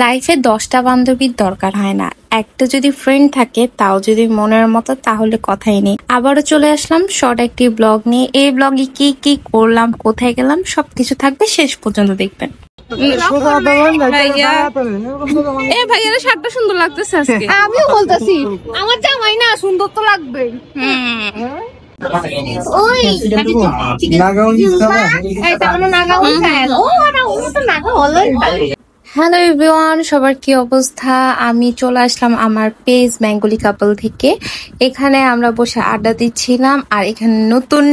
লাইফে 10টা বান্ধবীর দরকার হয় না। একটা যদি ফ্রেন্ড থাকে তাও যদি মনের মতো তাহলে কথাই নেই। আবারও চলে আসলাম শর্ট একটি ব্লগ নিয়ে। এই ব্লগে কি কি করলাম, কোথায় গেলাম সবকিছু থাকবে, শেষ পর্যন্ত দেখবেন। ভাইয়ারা শার্টটা সুন্দর লাগতেছে আজকে। আমিও বলতেছি আমার জামাই না সুন্দর তো লাগবে। ওই হ্যালো এভরিওয়ান, সবার কি অবস্থা? আমি চলে আসলাম আমার পেজ বেঙ্গলি কাপল থেকে। এখানে আমরা বসে আড্ডা দিচ্ছিলাম আর এখানে নতুন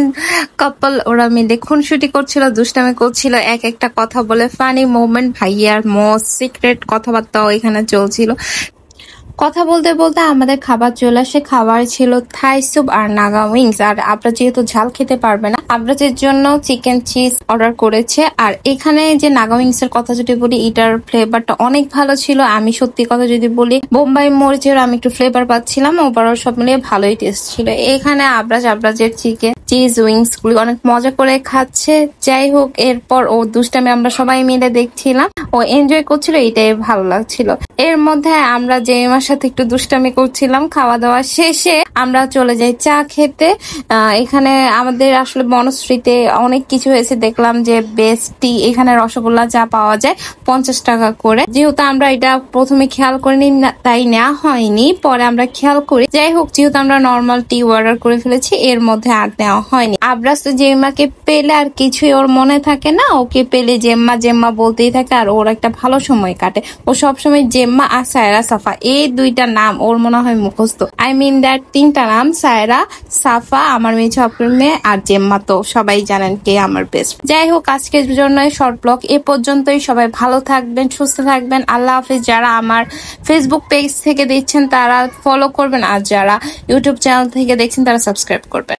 কাপল ওরা মিলে খুনসুটি করছিল, দুষ্টামি করছিল, এক একটা কথা বলে ফানি মোমেন্ট, ভাইয়ার মোস্ট সিক্রেট কথাবার্তাও এখানে চলছিল। কথা বলতে বলতে আমাদের খাবার চলে আসে। খাবার ছিল থাই স্যুপ আর নাগা উইংস। আর আমরা যেহেতু ঝাল খেতে পারবে না, আবরাজের জন্য চিকেন চিজ অর্ডার করেছে। আর এখানে যে নাগা উইংস এর কথা যদি বলি, এটার ফ্লেভারটা অনেক ভালো ছিল। আমি সত্যি কথা যদি বলি, বোম্বাই মরিচের আমি একটু ফ্লেভার পাচ্ছিলাম, ওভারঅল সব মিলিয়ে ভালোই টেস্ট ছিল। এখানে আবরাজের চিকেন চিজ উইংস গুলি অনেক মজা করে খাচ্ছে। যাই হোক, এরপর ও দুষ্টামি আমরা সবাই মিলে দেখছিলাম, ও এনজয় করছিল, এটাই ভালো লাগছিল। এর মধ্যে আমরা জেমিমার সাথে একটু দুষ্টামি করছিলাম। খাওয়া দাওয়া শেষে আমরা চলে যাই চা খেতে। এখানে আমাদের আসলে বনশ্রীতে অনেক কিছু হয়েছে, দেখলাম যে বেস্টি এখানে রসগোল্লা চা পাওয়া যায় 50 টাকা করে। যেহেতু আমরা এটা প্রথমে খেয়াল করিনি তাই নেওয়া হয়নি, পরে আমরা খেয়াল করি। যাই হোক, যেহেতু আমরা নর্মাল টি অর্ডার করে ফেলেছি, এর মধ্যে আর নেওয়া হয়নি। আবরাজ তো জেম্মাকে পেলে আর কিছুই ওর মনে থাকে না, ওকে পেলে জেম্মা জেম্মা বলতেই থাকে আর ওর একটা ভালো সময় কাটে। ও সবসময় জেম্মা আর সায়রা সাফা এই দুইটা নাম ওর মনে হয় মুখস্থ। আই মিন দ্যাট তিনটা নাম, সায়রা, সাফা আমার মেয়ে অপরের মেয়ে, আর জেম্মা তো সবাই জানেন কে আমার বেস্ট। যাই হোক, আজকের জন্য শর্ট ব্লগ এ পর্যন্তই। সবাই ভালো থাকবেন, সুস্থ থাকবেন। আল্লাহ হাফিজ। যারা আমার ফেসবুক পেজ থেকে দেখছেন তারা ফলো করবেন, আর যারা ইউটিউব চ্যানেল থেকে দেখছেন তারা সাবস্ক্রাইব করবেন।